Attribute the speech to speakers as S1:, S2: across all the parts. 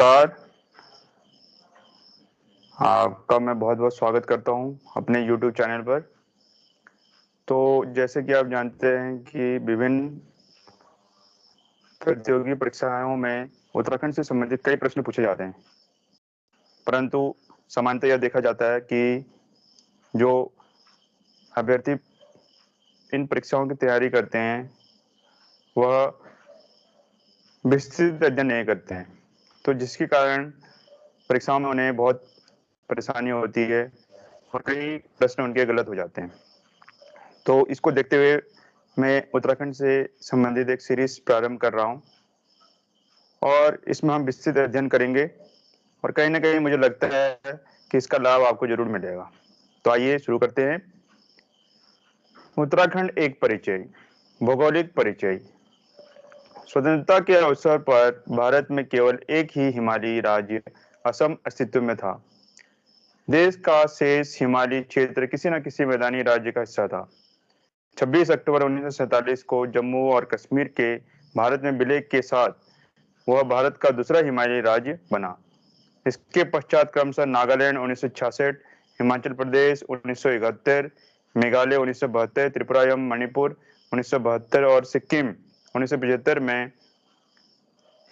S1: नमस्कार। आपका मैं बहुत-बहुत स्वागत करता हूँ अपने यूट्यूब चैनल पर। तो जैसे कि आप जानते हैं कि विभिन्न प्रतियोगी परीक्षाओं में उत्तराखंड से संबंधित कई प्रश्न पूछे जाते हैं। परंतु सामान्यतः यह देखा जाता है कि जो अभ्यर्थी इन परीक्षाओं की तैयारी करते हैं, वह विस्तृत अध्ययन नहीं करते हैं। तो जिसके कारण परीक्षाओं में उन्हें बहुत परेशानी होती है और कई प्रश्न उनके गलत हो जाते हैं। तो इसको देखते हुए मैं उत्तराखंड से संबंधित एक सीरीज़ प्रारंभ कर रहा हूँ और इसमें हम विस्तृत अध्ययन करेंगे और कहीं न कहीं मुझे लगता है कि इसका लाभ आपको ज़रूर मिलेगा। तो आइए शुरू करते हैं। उत्तराखंड एक परिचय, भौगोलिक परिचय। स्वतंत्रता के अवसर पर भारत में केवल एक ही हिमालयी राज्य असम अस्तित्व में था। देश का शेष हिमालयी क्षेत्र किसी न किसी मैदानी राज्य का हिस्सा था। 26 अक्टूबर 1947 को जम्मू और कश्मीर के भारत में विलय के साथ वह भारत का दूसरा हिमालयी राज्य बना। इसके पश्चात क्रमशः नागालैंड 1966, हिमाचल प्रदेश 1971, मेघालय 1972, त्रिपुरा एवं मणिपुर 1972 और सिक्किम 1975 में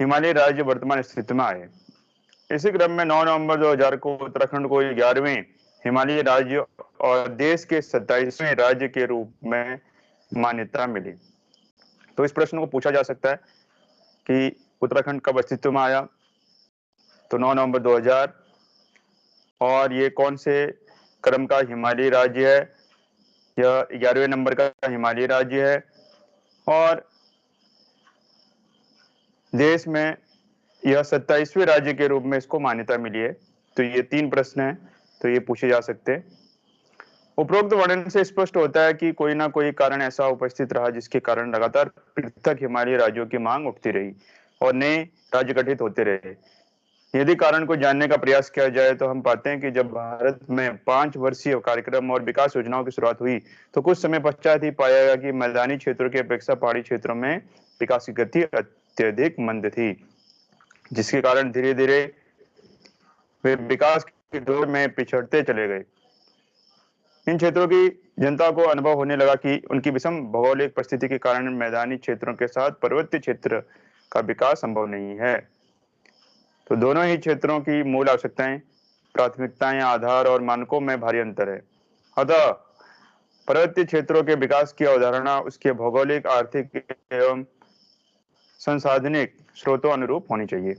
S1: हिमालयी राज्य वर्तमान स्थिति में आए। इसी क्रम में 9 नवंबर 2000 को उत्तराखंड को 11वें हिमालयी राज्य और देश के 27वें राज्य के रूप में मान्यता मिली। तो इस प्रश्न को पूछा जा सकता है कि उत्तराखंड कब अस्तित्व में आया? तो 9 नवंबर 2000 और ये कौन से क्रम का हिमालयी राज्य है? यह 11वें नंबर का हिमालयी राज्य है और देश में यह 27वें राज्य के रूप में इसको मान्यता मिली है। तो ये 3 प्रश्न हैं, तो ये पूछे जा सकते हैं। उपरोक्त वर्णन से स्पष्ट होता है कि कोई ना कोई कारण ऐसा उपस्थित रहा जिसके कारण लगातार पृथक हिमालयी राज्यों की मांग उठती रही और नए राज्य गठित होते रहे। यदि कारण को जानने का प्रयास किया जाए तो हम पाते हैं कि जब भारत में 5 वर्षीय कार्यक्रम और विकास योजनाओं की शुरुआत हुई, तो कुछ समय पश्चात ही पाया गया कि मैदानी क्षेत्रों की अपेक्षा पहाड़ी क्षेत्रों में विकास की गति अत्यधिक मंद थी, जिसके कारण धीरे-धीरे वे विकास की दौड़ में पिछड़ते चले गए। इन क्षेत्रों की जनता को अनुभव होने लगा कि उनकी विषम भौगोलिक परिस्थिति के कारण मैदानी क्षेत्रों के साथ पर्वतीय क्षेत्र का विकास संभव नहीं है। तो दोनों ही क्षेत्रों की मूल आवश्यकताएं, प्राथमिकताएं, आधार और मानकों में भारी अंतर है। अतः पर्वतीय क्षेत्रों के विकास की अवधारणा उसके भौगोलिक, आर्थिक एवं संसाधनिक स्रोतों अनुरूप होनी चाहिए।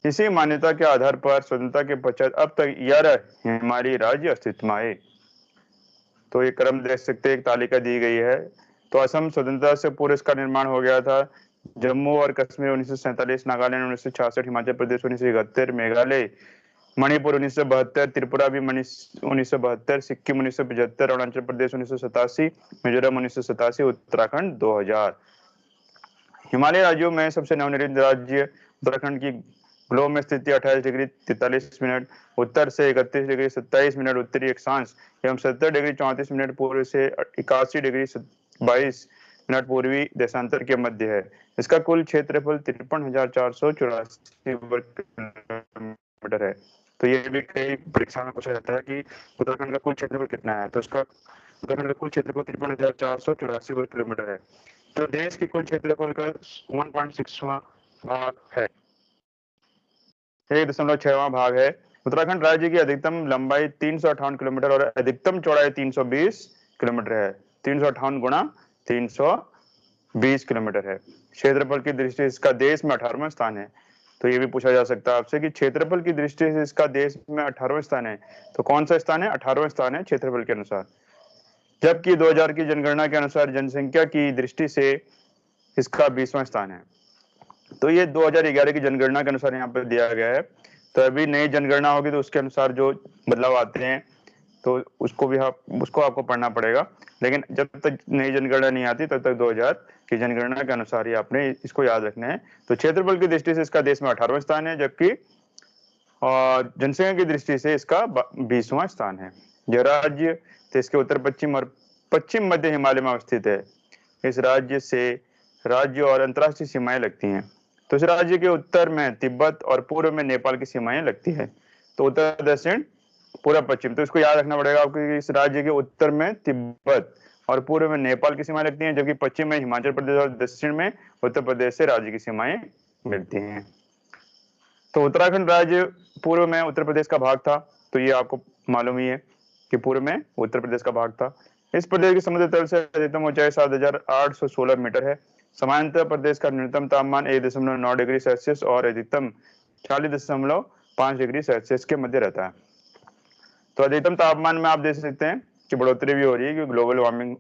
S1: इसी मान्यता के आधार पर स्वतंत्रता के पश्चात अब तक 11 हिमालयी राज्य अस्तित्व में आए। तो ये क्रम देख सकते हैं, एक तालिका दी गई है। तो असम स्वतंत्रता से पूर्व इसका निर्माण हो गया था। जम्मू और कश्मीर 1947, नागालैंड 1966, हिमाचल प्रदेश 1971, मेघालय, मणिपुर 1972, त्रिपुरा भी 1972, सिक्किम 1975, अरुणाचल प्रदेश 1987, मिजोरम 1987, उत्तराखंड 2000। हिमालय राज्यों में सबसे नवनिर्मित राज्य उत्तराखंड की ग्लोब में स्थिति 28 डिग्री 43 मिनट उत्तर से 31 डिग्री 27 मिनट उत्तरी अक्षांश एवं 70 डिग्री 34 मिनट पूर्व से 81 डिग्री 22 मिनट पूर्वी देशांतर के मध्य है। इसका कुल क्षेत्रफल 53,484 वर्ग किलोमीटर है। तो ये भी कई परीक्षा में पूछा जाता है कि उत्तराखंड का कुल क्षेत्रफल कितना है। तो इसका उत्तराखंड का कुल क्षेत्रफल 53,484 वर्ग किलोमीटर है। तो देश के कुल क्षेत्रफल का 1.6वां भाग है, 1.6वां भाग है। उत्तराखंड राज्य की अधिकतम लंबाई 358 किलोमीटर और अधिकतम चौड़ाई 320 किलोमीटर है। 358 गुणा 320 किलोमीटर है। क्षेत्रफल की दृष्टि से इसका देश में 18वां स्थान है। तो ये भी पूछा जा सकता है आपसे कि क्षेत्रफल की दृष्टि से इसका देश में 18वां स्थान है। तो कौन सा स्थान है? 18वां स्थान है क्षेत्रफल के अनुसार। जबकि 2000 की जनगणना के अनुसार जनसंख्या की दृष्टि से इसका 20वां स्थान है। तो ये 2011 की जनगणना के अनुसार यहाँ पर दिया गया है। तो अभी नई जनगणना होगी तो उसके अनुसार जो बदलाव आते हैं तो उसको आपको पढ़ना पड़ेगा। लेकिन जब तक नई जनगणना नहीं आती तब तक 2000 की जनगणना के अनुसार ही आपने इसको याद रखना है। तो क्षेत्रफल की दृष्टि से इसका देश में 18वां स्थान है, जबकि जनसंख्या की दृष्टि से इसका 20वां स्थान है। यह राज्य देश के उत्तर पश्चिम और पश्चिम मध्य हिमालय में अवस्थित है। इस राज्य से राज्य और अंतर्राष्ट्रीय सीमाएं लगती हैं। तो इस राज्य के उत्तर में तिब्बत और पूर्व में नेपाल की सीमाएं लगती है। तो उत्तर, दक्षिण, पूर्व, पश्चिम। तो इसको याद रखना पड़ेगा आपको कि इस राज्य के उत्तर में तिब्बत और पूर्व में नेपाल की सीमाएं लगती हैं, जबकि पश्चिम में हिमाचल प्रदेश और दक्षिण में उत्तर प्रदेश से राज्य की सीमाएं मिलती हैं। तो उत्तराखंड राज्य पूर्व में उत्तर प्रदेश का भाग था, तो ये आपको मालूम ही है कि पूर्व में उत्तर प्रदेश का भाग था। इस प्रदेश की समुद्र तल से अधिकतम ऊंचाई 7,816 मीटर है। समांतर प्रदेश का न्यूनतम तापमान 1.9 डिग्री सेल्सियस और अधिकतम 40.5 डिग्री सेल्सियस के मध्य रहता है। तो अधिकतम तापमान में आप देख सकते हैं कि बढ़ोतरी भी हो रही है, कि ग्लोबल वार्मिंग,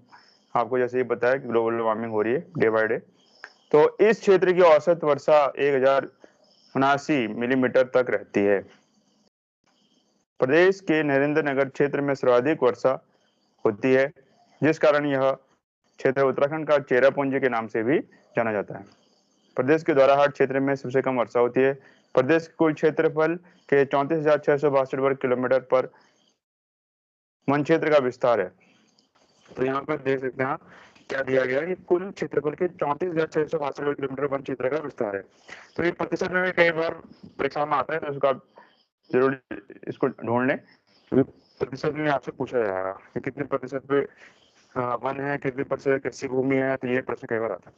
S1: आपको जैसे ही बताया कि ग्लोबल वार्मिंग हो रही है डे बाय डे। तो इस क्षेत्र की औसत वर्षा 1079 मिलीमीटर तक रहती है। प्रदेश के नरेंद्र नगर क्षेत्र में सर्वाधिक वर्षा होती है, जिस कारण यह क्षेत्र उत्तराखंड का चेरापूंजी के नाम से भी जाना जाता है। प्रदेश के द्वाराहाट क्षेत्र में सबसे कम वर्षा होती है। प्रदेश के कुल क्षेत्रफल के 34,662 वर्ग किलोमीटर पर वन क्षेत्र का विस्तार है। तो यहाँ पर देख सकते हैं आप क्या दिया गया है कि कुल क्षेत्रफल के 34,662 वर्ग किलोमीटर वन क्षेत्र का विस्तार है। तो ये प्रतिशत में भी कई बार परीक्षा में आता है, तो इसको आप जरूर इसको ढूंढ लें, क्योंकि प्रतिशत में आपसे पूछा जाएगा कि कितने प्रतिशत पे वन है, कितने प्रतिशत कृषि भूमि है, तो ये प्रश्न कई बार आता है।